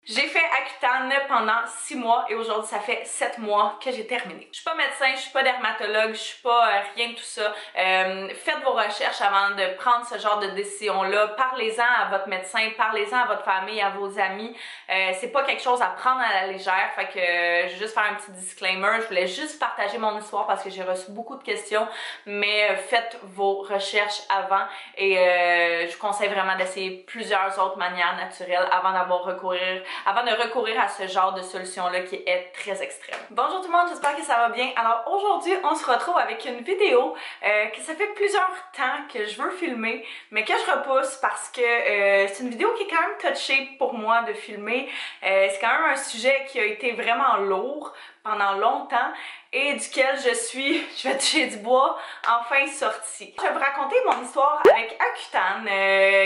J'ai fait Accutane pendant 6 mois et aujourd'hui ça fait 7 mois que j'ai terminé. Je suis pas médecin, je suis pas dermatologue, je suis pas rien de tout ça. Faites vos recherches avant de prendre ce genre de décision-là. Parlez-en à votre médecin, parlez-en à votre famille, à vos amis. C'est pas quelque chose à prendre à la légère. Fait que je vais juste faire un petit disclaimer. Je voulais juste partager mon histoire parce que j'ai reçu beaucoup de questions. Mais faites vos recherches avant et je vous conseille vraiment d'essayer plusieurs autres manières naturelles avant de recourir à ce genre de solution-là qui est très extrême. Bonjour tout le monde, j'espère que ça va bien. Alors aujourd'hui, on se retrouve avec une vidéo que ça fait plusieurs temps que je veux filmer, mais que je repousse parce que c'est une vidéo qui est quand même touchée pour moi de filmer. C'est quand même un sujet qui a été vraiment lourd pendant longtemps et duquel je vais toucher du bois, enfin sortie. Je vais vous raconter mon histoire avec Accutane,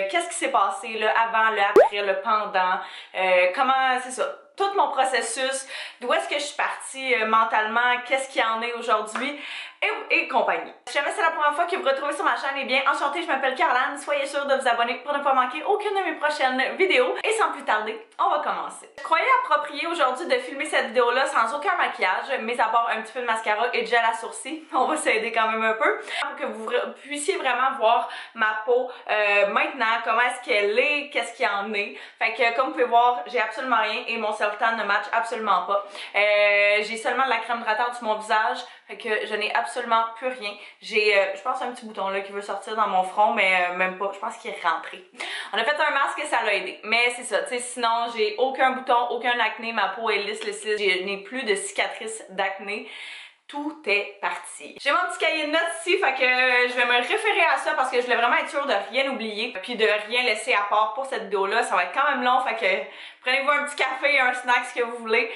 qu'est-ce qui s'est passé là, avant, le après, le pendant, comment, c'est ça, tout mon processus, d'où est-ce que je suis partie mentalement, qu'est-ce qu'il y en est aujourd'hui et compagnie. Si jamais c'est la première fois que vous retrouvez sur ma chaîne, eh bien enchantée, je m'appelle Caroline, soyez sûrs de vous abonner pour ne pas manquer aucune de mes prochaines vidéos. Et sans plus tarder, on va commencer. Je croyais approprié aujourd'hui de filmer cette vidéo-là sans aucun maquillage, mais à part un petit peu de mascara et de gel à sourcils, on va s'aider quand même un peu, pour que vous puissiez vraiment voir ma peau maintenant, comment est-ce qu'elle est, qu'est-ce qu'il y en est. Fait que comme vous pouvez voir, j'ai absolument rien et mon self-tan ne match absolument pas. J'ai seulement de la crème hydratante sur mon visage, fait que je n'ai absolument plus rien. J'ai, je pense, un petit bouton là qui veut sortir dans mon front, mais même pas. Je pense qu'il est rentré. On a fait un masque et ça l'a aidé. Mais c'est ça, tu sais, sinon, j'ai aucun bouton, aucun acné. Ma peau est lisse. Je n'ai plus de cicatrices d'acné. Tout est parti. J'ai mon petit cahier de notes ici, fait que je vais me référer à ça parce que je voulais vraiment être sûre de rien oublier puis de rien laisser à part pour cette vidéo-là. Ça va être quand même long, fait que prenez-vous un petit café, un snack, ce que vous voulez.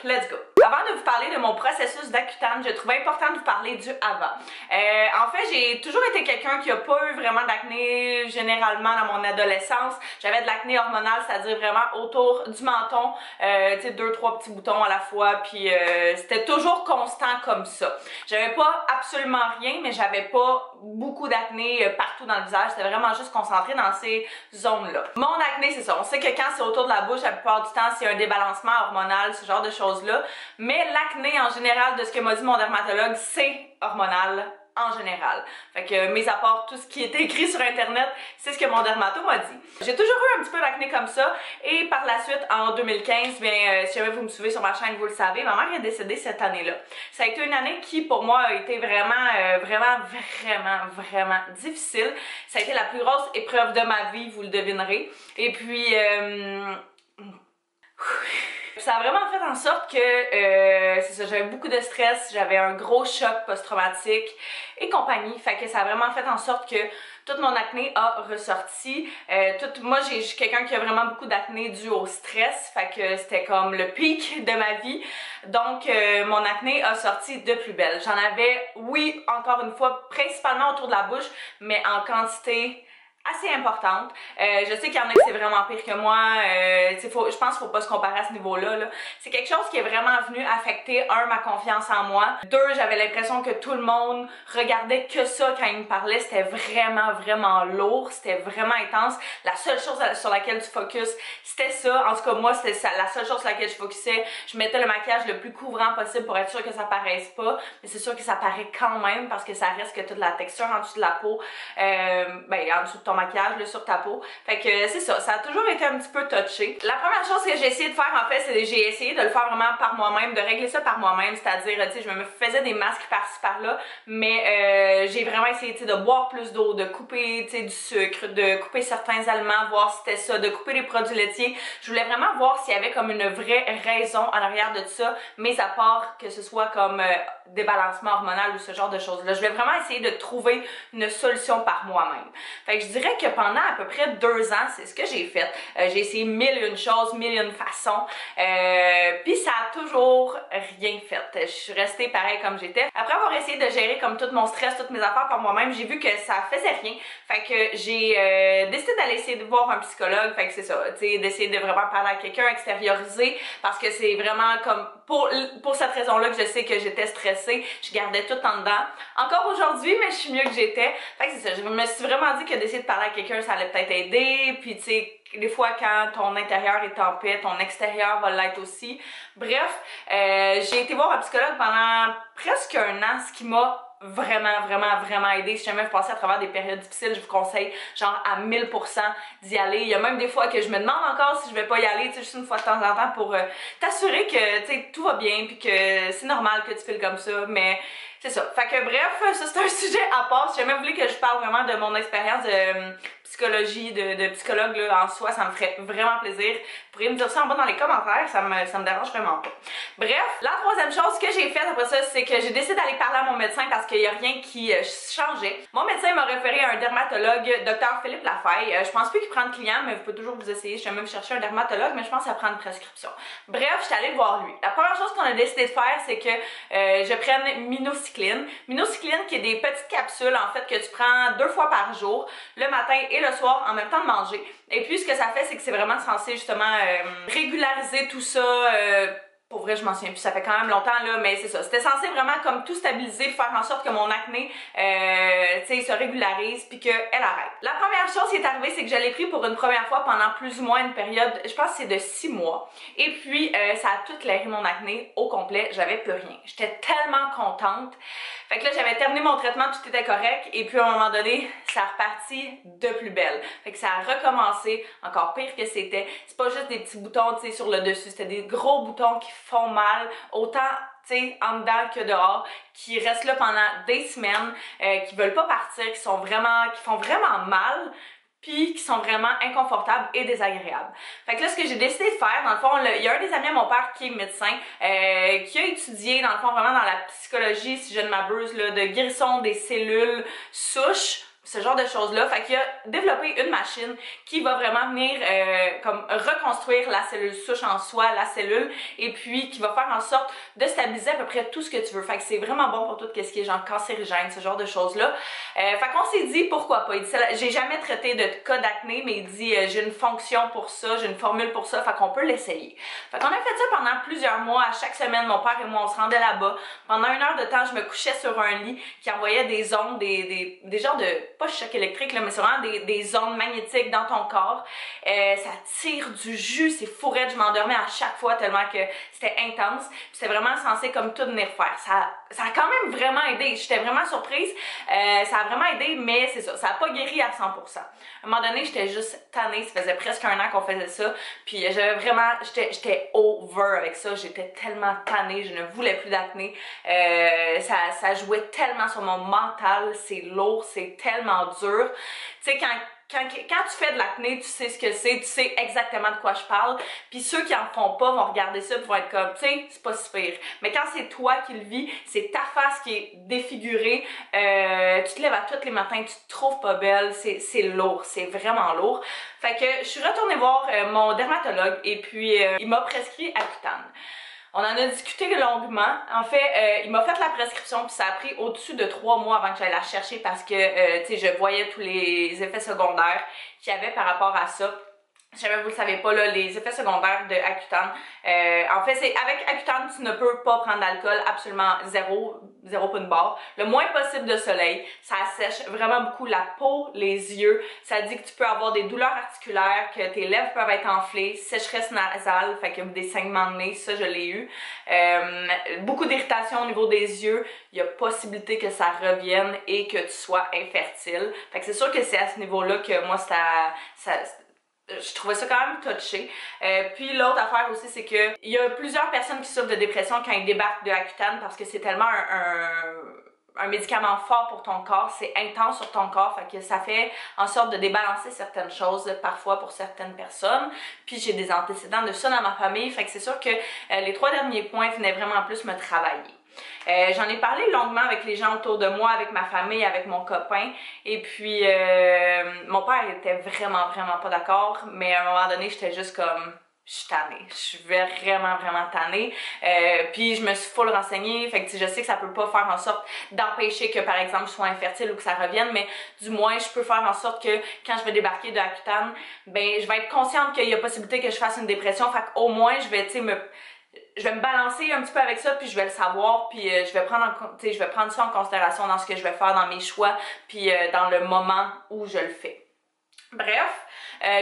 Let's go! Avant de vous parler de mon processus d'Accutane, je trouvais important de vous parler du avant. En fait, j'ai toujours été quelqu'un qui a pas eu vraiment d'acné généralement dans mon adolescence. J'avais de l'acné hormonal, c'est-à-dire vraiment autour du menton, tu sais, 2-3 petits boutons à la fois, puis c'était toujours constant comme ça. J'avais pas absolument rien, mais j'avais pas beaucoup d'acné partout dans le visage. C'était vraiment juste concentré dans ces zones-là. Mon acné, c'est ça. On sait que quand c'est autour de la bouche, la plupart du temps, c'est un débalancement hormonal, ce genre de choses-là. Mais l'acné en général, de ce que m'a dit mon dermatologue, c'est hormonal en général. Fait que, mis à part tout ce qui est écrit sur internet, c'est ce que mon dermato m'a dit. J'ai toujours eu un petit peu d'acné comme ça, et par la suite, en 2015, bien, si jamais vous me suivez sur ma chaîne, vous le savez, ma mère est décédée cette année-là. Ça a été une année qui, pour moi, a été vraiment difficile. Ça a été la plus grosse épreuve de ma vie, vous le devinerez. Et puis, ça a vraiment fait en sorte que c'est ça, j'avais beaucoup de stress, j'avais un gros choc post-traumatique et compagnie. Fait que ça a vraiment fait en sorte que toute mon acné a ressorti. Moi, je suis quelqu'un qui a vraiment beaucoup d'acné dû au stress. Fait que c'était comme le pic de ma vie. Donc, mon acné a sorti de plus belle. J'en avais, oui, encore une fois, principalement autour de la bouche, mais en quantité assez importante. Je sais qu'il y en a que c'est vraiment pire que moi. Je pense qu'il faut pas se comparer à ce niveau-là. C'est quelque chose qui est vraiment venu affecter, ma confiance en moi. 2, j'avais l'impression que tout le monde regardait que ça quand il me parlait. C'était vraiment lourd. C'était vraiment intense. La seule chose sur laquelle tu focuses, c'était ça. En tout cas, moi, c'était la seule chose sur laquelle je focusais. Je mettais le maquillage le plus couvrant possible pour être sûre que ça paraisse pas. Mais c'est sûr que ça paraît quand même parce que ça reste que toute la texture en dessous de la peau, en dessous de ton maquillage là, sur ta peau. Fait que c'est ça, ça a toujours été un petit peu touché. La première chose que j'ai essayé de faire en fait, c'est que j'ai essayé de le faire vraiment par moi-même, de régler ça par moi-même, c'est-à-dire, tu sais, je me faisais des masques par-ci par-là, mais j'ai vraiment essayé, tu sais, de boire plus d'eau, de couper, tu sais, du sucre, de couper certains aliments, voir si c'était ça, de couper les produits laitiers. Je voulais vraiment voir s'il y avait comme une vraie raison en arrière de ça, mais à part que ce soit comme débalancement hormonal ou ce genre de choses-là. Je voulais vraiment essayer de trouver une solution par moi-même. Fait que je dirais que pendant à peu près 2 ans, c'est ce que j'ai fait. J'ai essayé 1001 choses, 1001 façons, puis ça a toujours rien fait. Je suis restée pareil comme j'étais. Après avoir essayé de gérer comme tout mon stress, toutes mes affaires par moi-même, j'ai vu que ça faisait rien. Fait que j'ai décidé d'aller essayer de voir un psychologue. Fait que c'est ça, tu sais, d'essayer de vraiment parler à quelqu'un, extérioriser, parce que c'est vraiment comme pour cette raison-là que je sais que j'étais stressée. Je gardais tout en dedans. Encore aujourd'hui, mais je suis mieux que j'étais. Fait que c'est ça, je me suis vraiment dit que d'essayer de parler à quelqu'un, ça allait peut-être aider, puis tu sais, des fois quand ton intérieur est en paix, ton extérieur va l'être aussi. Bref, j'ai été voir un psychologue pendant presque un an, ce qui m'a vraiment aidé. Si jamais vous passez à travers des périodes difficiles, je vous conseille genre à 1000% d'y aller. Il y a même des fois que je me demande encore si je vais pas y aller, tu sais, juste une fois de temps en temps pour t'assurer que tu sais tout va bien puis que c'est normal que tu files comme ça, mais c'est ça. Fait que bref, ça c'est un sujet à part. Si jamais vous voulez que je parle vraiment de mon expérience de psychologie, de psychologue là, en soi, ça me ferait vraiment plaisir. Vous pourriez me dire ça en bas dans les commentaires, ça me dérange vraiment pas. Bref, la troisième chose que j'ai faite après ça, c'est que j'ai décidé d'aller parler à mon médecin parce qu'il n'y a rien qui changeait. Mon médecin m'a référé à un dermatologue, Dr Philippe Lafaille. Je pense plus qu'il prend de clients, mais vous pouvez toujours vous essayer. Je vais même chercher un dermatologue, mais je pense à prendre une prescription. Bref, je suis allée voir lui. La première chose qu'on a décidé de faire, c'est que je prenne minocycline. Minocycline qui est des petites capsules en fait que tu prends 2 fois par jour, le matin et le soir en même temps de manger. Et puis ce que ça fait, c'est que c'est vraiment censé justement régulariser tout ça. Pour vrai, je m'en souviens plus, ça fait quand même longtemps là, mais c'est ça. C'était censé vraiment comme tout stabiliser, faire en sorte que mon acné, tu sais, se régularise puis qu'elle arrête. La première chose qui est arrivée, c'est que je l'ai pris pour une première fois pendant plus ou moins une période, je pense que c'est de 6 mois. Et puis, ça a tout clairé mon acné au complet, j'avais plus rien. J'étais tellement contente. Fait que là, j'avais terminé mon traitement, tout était correct. Et puis, à un moment donné, ça a reparti de plus belle. Fait que ça a recommencé, encore pire que c'était. C'est pas juste des petits boutons, tu sais, sur le dessus. C'était des gros boutons qui font mal, autant tu sais, en dedans que dehors, qui restent là pendant des semaines, qui veulent pas partir, qui font vraiment mal, puis qui sont vraiment inconfortables et désagréables. Fait que là, ce que j'ai décidé de faire, dans le fond, il y a un des amis à mon père qui est médecin, qui a étudié, dans le fond, vraiment dans la psychologie, si je ne m'abuse, là, de guérison des cellules souches, ce genre de choses-là. Fait qu'il a développé une machine qui va vraiment venir comme reconstruire la cellule souche en soi, la cellule, et puis qui va faire en sorte de stabiliser à peu près tout ce que tu veux. Fait que c'est vraiment bon pour tout ce qui est genre cancérigène, ce genre de choses-là. Fait qu'on s'est dit pourquoi pas. Il dit, j'ai jamais traité de cas d'acné, mais il dit j'ai une fonction pour ça, j'ai une formule pour ça, fait qu'on peut l'essayer. Fait qu'on a fait ça pendant plusieurs mois. À chaque semaine, mon père et moi, on se rendait là-bas. Pendant 1 heure de temps, je me couchais sur un lit qui envoyait des ondes, des genres de pas choc électrique là, mais c'est vraiment des ondes magnétiques dans ton corps. Ça tire du jus, c'est fou raide. Je m'endormais à chaque fois tellement que c'était intense. Puis c'était vraiment censé comme tout venir faire. Ça a quand même vraiment aidé. J'étais vraiment surprise. Ça a vraiment aidé, mais c'est ça. Ça a pas guéri à 100%. À un moment donné, j'étais juste tannée. Ça faisait presque 1 an qu'on faisait ça. Puis j'avais vraiment, j'étais over avec ça. J'étais tellement tannée. Je ne voulais plus d'acné. Ça jouait tellement sur mon mental. C'est lourd, c'est tellement dur. Tu sais, quand tu fais de l'acné, tu sais ce que c'est, tu sais exactement de quoi je parle. Puis ceux qui en font pas vont regarder ça et vont être comme, tu sais, c'est pas si pire. Mais quand c'est toi qui le vis, c'est ta face qui est défigurée, tu te lèves à tous les matins, tu te trouves pas belle, c'est lourd, c'est vraiment lourd. Fait que je suis retournée voir mon dermatologue et puis il m'a prescrit Accutane. On en a discuté longuement. En fait, il m'a fait la prescription puis ça a pris au-dessus de 3 mois avant que j'aille la chercher parce que, tu sais, je voyais tous les effets secondaires qu'il y avait par rapport à ça. Si jamais vous le savez pas, là, les effets secondaires de Accutane, en fait, c'est avec Accutane, tu ne peux pas prendre d'alcool, absolument zéro point de barre. Le moins possible de soleil, ça assèche vraiment beaucoup la peau, les yeux. Ça dit que tu peux avoir des douleurs articulaires, que tes lèvres peuvent être enflées, sécheresse nasale, fait que des saignements de nez, ça je l'ai eu. Beaucoup d'irritation au niveau des yeux, il y a possibilité que ça revienne et que tu sois infertile. Fait que c'est sûr que c'est à ce niveau-là que moi je trouvais ça quand même touché. Puis l'autre affaire aussi, c'est que il y a plusieurs personnes qui souffrent de dépression quand ils débarquent de Accutane parce que c'est tellement un médicament fort pour ton corps, c'est intense sur ton corps, fait que ça fait en sorte de débalancer certaines choses parfois pour certaines personnes. Puis j'ai des antécédents de ça dans ma famille, fait que c'est sûr que les 3 derniers points venaient vraiment plus me travailler. J'en ai parlé longuement avec les gens autour de moi, avec ma famille, avec mon copain, et puis mon père était vraiment pas d'accord, mais à un moment donné j'étais juste comme je suis tannée, je suis vraiment tannée, puis je me suis full renseignée, fait que je sais que ça peut pas faire en sorte d'empêcher que par exemple je sois infertile ou que ça revienne, mais du moins je peux faire en sorte que quand je vais débarquer de Accutane, ben je vais être consciente qu'il y a possibilité que je fasse une dépression, fait qu'au moins je vais me balancer un petit peu avec ça, puis je vais le savoir, puis je vais prendre ça en considération dans ce que je vais faire, dans mes choix, puis dans le moment où je le fais. Bref,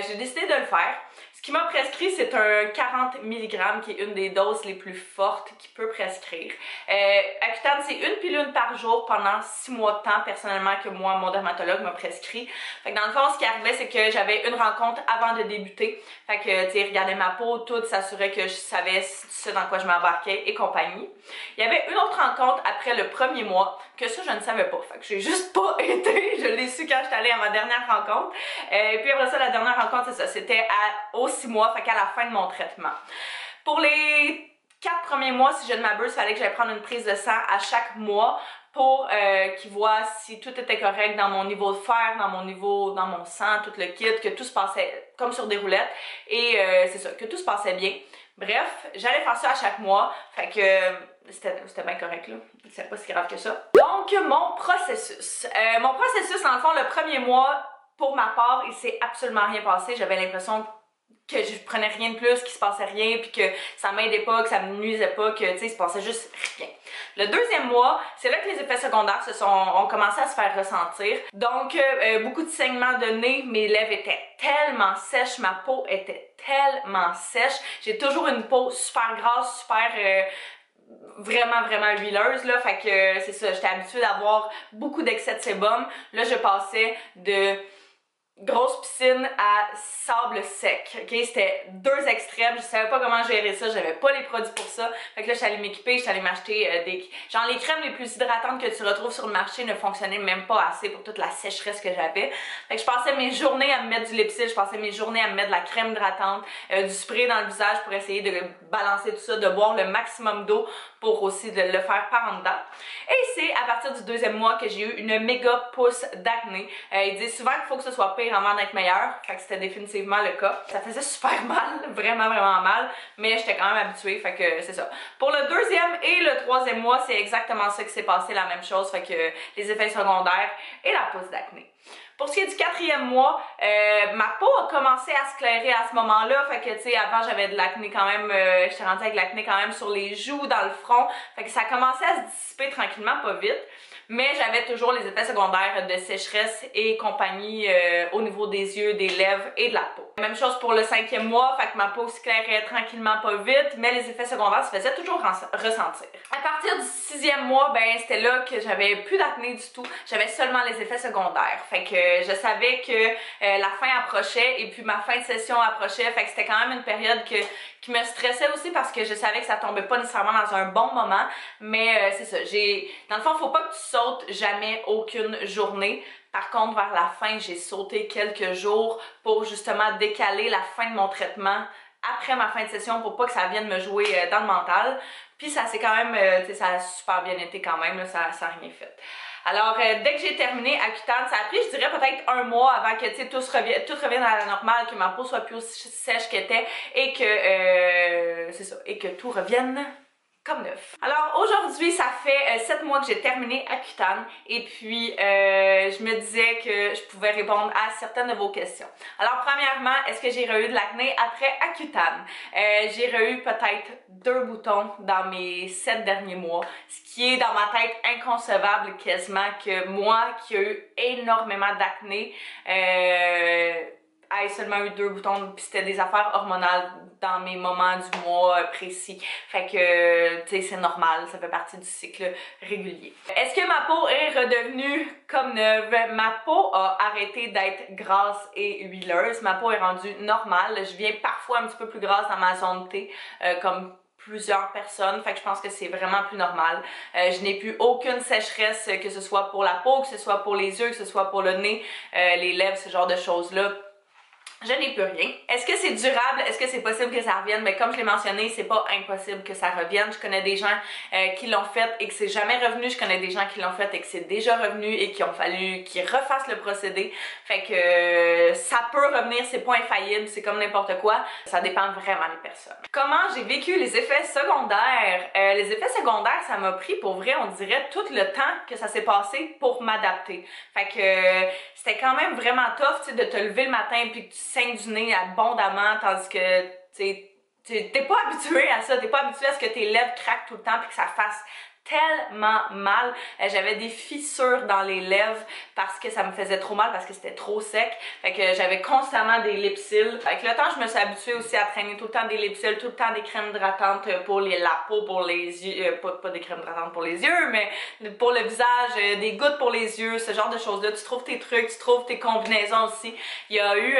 j'ai décidé de le faire. Ce qui m'a prescrit, c'est un 40 mg qui est une des doses les plus fortes qu'il peut prescrire. Accutane, c'est une pilule par jour pendant 6 mois de temps, personnellement, que moi, mon dermatologue m'a prescrit. Fait que dans le fond, ce qui arrivait, c'est que j'avais une rencontre avant de débuter. Fait que, tu sais, regardais ma peau, tout, s'assurait que je savais ce dans quoi je m'embarquais et compagnie. Il y avait une autre rencontre après le premier mois, que ça, je ne savais pas. Fait que j'ai juste pas été. Je l'ai su quand j'étais allée à ma dernière rencontre. Et puis après ça, la dernière rencontre, c'est ça, c'était aux 6 mois, fait qu'à la fin de mon traitement. Pour les 4 premiers mois, si je ne m'abuse, il fallait que j'aille prendre une prise de sang à chaque mois pour qu'ils voient si tout était correct dans mon niveau de fer, dans mon sang, tout le kit, que tout se passait comme sur des roulettes. Et c'est ça, que tout se passait bien. Bref, j'allais faire ça à chaque mois, fait que c'était bien correct là, c'est pas si grave que ça. Donc, mon processus, dans le fond, le premier mois, pour ma part, il s'est absolument rien passé. J'avais l'impression que je prenais rien de plus, qu'il se passait rien, puis que ça m'aidait pas, que ça me nuisait pas, que tu sais, il se passait juste rien. Le deuxième mois, c'est là que les effets secondaires ont commencé à se faire ressentir. Donc, beaucoup de saignements de nez, mes lèvres étaient tellement sèches, ma peau était tellement sèche. J'ai toujours une peau super grasse, super vraiment huileuse là, fait que c'est ça, j'étais habituée d'avoir beaucoup d'excès de sébum. Là, je passais de grosse piscine à sable sec, ok? C'était deux extrêmes, je savais pas comment gérer ça, j'avais pas les produits pour ça. Fait que là, j'étais allée m'équiper, j'étais allée m'acheter genre les crèmes les plus hydratantes que tu retrouves sur le marché ne fonctionnaient même pas assez pour toute la sécheresse que j'avais. Fait que je passais mes journées à me mettre du Lipsil, je passais mes journées à me mettre de la crème hydratante, du spray dans le visage pour essayer de balancer tout ça, de boire le maximum d'eau pour aussi de le faire par en dedans. Et c'est à partir du deuxième mois que j'ai eu une méga pousse d'acné. Ils disent souvent qu'il faut que ce soit pire avant d'être meilleur, fait que c'était définitivement le cas. Ça faisait super mal, vraiment mal, mais j'étais quand même habituée, fait que c'est ça. Pour le deuxième et le troisième mois, c'est exactement ça qui s'est passé, la même chose, fait que les effets secondaires et la pousse d'acné. Pour ce qui est du quatrième mois, ma peau a commencé à se clairer à ce moment-là, fait que tu sais, avant j'avais de l'acné quand même, j'étais rendue avec l'acné quand même sur les joues, dans le front, fait que ça a commencé à se dissiper tranquillement, pas vite. Mais j'avais toujours les effets secondaires de sécheresse et compagnie au niveau des yeux, des lèvres et de la peau. Même chose pour le cinquième mois, fait que ma peau se clairait tranquillement pas vite, mais les effets secondaires se faisaient toujours ressentir. À partir du sixième mois, ben c'était là que j'avais plus d'acné du tout, j'avais seulement les effets secondaires. Fait que je savais que la fin approchait et puis ma fin de session approchait, fait que c'était quand même une période qui me stressait aussi parce que je savais que ça tombait pas nécessairement dans un bon moment, mais c'est ça, dans le fond, faut pas que tu sautes jamais aucune journée. Par contre, vers la fin, j'ai sauté quelques jours pour justement décaler la fin de mon traitement après ma fin de session pour pas que ça vienne me jouer dans le mental. Puis ça s'est quand même, tu sais, ça a super bien été quand même, là, ça a rien fait. Alors, dès que j'ai terminé Accutane, ça a pris, je dirais, peut-être un mois avant que tout revienne à la normale, que ma peau soit plus aussi sèche qu'elle était et que, c'est ça, et que tout revienne comme neuf. Alors aujourd'hui, ça fait 7 mois que j'ai terminé Accutane et puis je me disais que je pouvais répondre à certaines de vos questions. Alors premièrement, est-ce que j'ai eu de l'acné après Accutane? J'ai eu peut-être 2 boutons dans mes 7 derniers mois, ce qui est dans ma tête inconcevable quasiment que moi qui ai eu énormément d'acné, j'ai seulement eu 2 boutons, puis c'était des affaires hormonales dans mes moments du mois précis. Fait que, tu sais, c'est normal, ça fait partie du cycle régulier. Est-ce que ma peau est redevenue comme neuve? Ma peau a arrêté d'être grasse et huileuse. Ma peau est rendue normale. Je viens parfois un petit peu plus grasse dans ma zone T, comme plusieurs personnes, fait que je pense que c'est vraiment plus normal. Je n'ai plus aucune sécheresse, que ce soit pour la peau, que ce soit pour les yeux, que ce soit pour le nez, les lèvres, ce genre de choses-là. Je n'ai plus rien. Est-ce que c'est durable? Est-ce que c'est possible que ça revienne? Mais comme je l'ai mentionné, c'est pas impossible que ça revienne. Je connais des gens qui l'ont fait et que c'est jamais revenu. Je connais des gens qui l'ont fait et que c'est déjà revenu et qui ont fallu qu'ils refassent le procédé. Fait que ça peut revenir, c'est pas infaillible, c'est comme n'importe quoi. Ça dépend vraiment des personnes. Comment j'ai vécu les effets secondaires? Les effets secondaires, ça m'a pris pour vrai, on dirait, tout le temps que ça s'est passé pour m'adapter. Fait que c'était quand même vraiment tough, tu sais, de te lever le matin puis que tu saignes du nez abondamment, tandis que, tu sais, t'es pas habitué à ça, t'es pas habitué à ce que tes lèvres craquent tout le temps puis que ça fasse tellement mal. J'avais des fissures dans les lèvres parce que ça me faisait trop mal, parce que c'était trop sec. Fait que j'avais constamment des lipsils. Avec le temps, je me suis habituée aussi à traîner tout le temps des lipsils, tout le temps des crèmes hydratantes pour la peau, pour les yeux. Pas des crèmes hydratantes pour les yeux, mais pour le visage, des gouttes pour les yeux, ce genre de choses-là. Tu trouves tes trucs, tu trouves tes combinaisons aussi. Il y a eu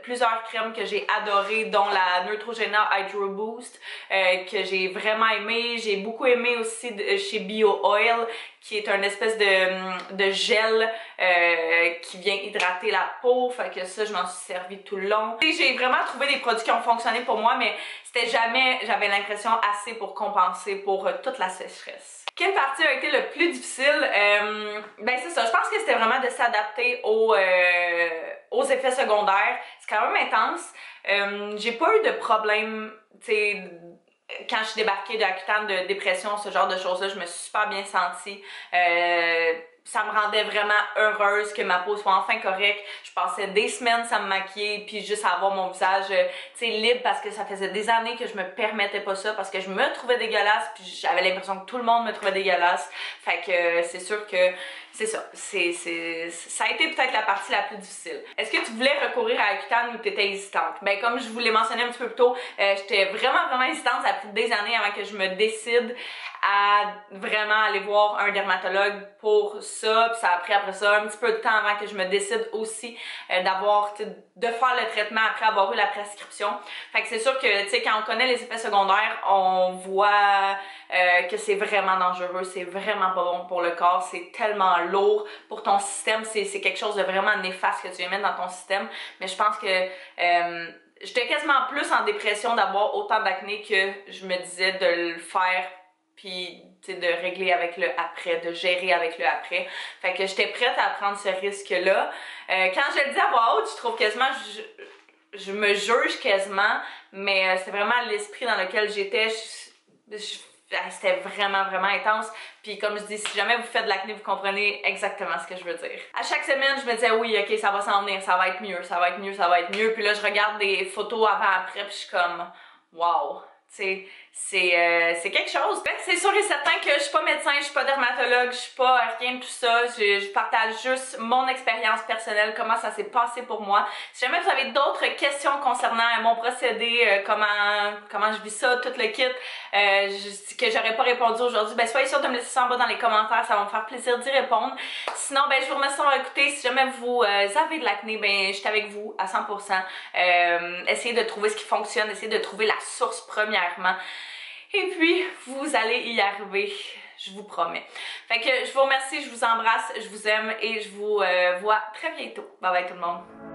plusieurs crèmes que j'ai adorées, dont la Neutrogena Hydro Boost, que j'ai vraiment aimé. J'ai beaucoup aimé aussi chez Bio Oil, qui est une espèce de gel qui vient hydrater la peau. Fait que ça, je m'en suis servi tout le long. J'ai vraiment trouvé des produits qui ont fonctionné pour moi, mais c'était jamais, j'avais l'impression, assez pour compenser pour toute la sécheresse. Quelle partie a été le plus difficile? Ben c'est ça, je pense que c'était vraiment de s'adapter aux effets secondaires. C'est quand même intense. J'ai pas eu de problème, tu sais, quand je suis débarquée d'Accutane, de dépression, ce genre de choses-là, je me suis super bien sentie. Ça me rendait vraiment heureuse que ma peau soit enfin correcte. Je passais des semaines sans me maquiller, puis juste avoir mon visage libre, parce que ça faisait des années que je me permettais pas ça, parce que je me trouvais dégueulasse, puis j'avais l'impression que tout le monde me trouvait dégueulasse. Fait que c'est sûr que c'est ça. Ça a été peut-être la partie la plus difficile. Est-ce que tu voulais recourir à Accutane ou tu étais hésitante? Ben comme je vous l'ai mentionné un petit peu plus tôt, j'étais vraiment hésitante. Ça a pris des années avant que je me décide à vraiment aller voir un dermatologue pour ça. Puis ça a pris après ça un petit peu de temps avant que je me décide aussi de faire le traitement après avoir eu la prescription. Fait que c'est sûr que, tu sais, quand on connaît les effets secondaires, on voit que c'est vraiment dangereux, c'est vraiment pas bon pour le corps, c'est tellement lourd pour ton système, c'est quelque chose de vraiment néfaste que tu viens mettre dans ton système. Mais je pense que j'étais quasiment plus en dépression d'avoir autant d'acné que je me disais de le faire, puis de régler avec le après, de gérer avec le après. Fait que j'étais prête à prendre ce risque-là. Quand je le dis à voix haute, je trouve quasiment, je me juge quasiment, mais c'est vraiment l'esprit dans lequel j'étais. C'était vraiment intense. Puis comme je dis, si jamais vous faites de l'acné, vous comprenez exactement ce que je veux dire. À chaque semaine, je me disais oui, ok, ça va s'en venir, ça va être mieux, ça va être mieux, ça va être mieux. Puis là, je regarde des photos avant-après, puis je suis comme wow. C'est quelque chose. C'est sûr et certain que je suis pas médecin, je suis pas dermatologue, je suis pas rien de tout ça. Je partage juste mon expérience personnelle, comment ça s'est passé pour moi. Si jamais vous avez d'autres questions concernant mon procédé, comment je vis ça, tout le kit, que j'aurais pas répondu aujourd'hui, ben soyez sûr de me laisser ça en bas dans les commentaires, ça va me faire plaisir d'y répondre. Sinon, ben je vous remercie d'avoir écouté. Si jamais vous avez de l'acné, ben je suis avec vous à 100%. Essayez de trouver ce qui fonctionne, essayez de trouver la source premièrement. Et puis, vous allez y arriver, je vous promets. Fait que je vous remercie, je vous embrasse, je vous aime et je vous vois très bientôt. Bye bye tout le monde.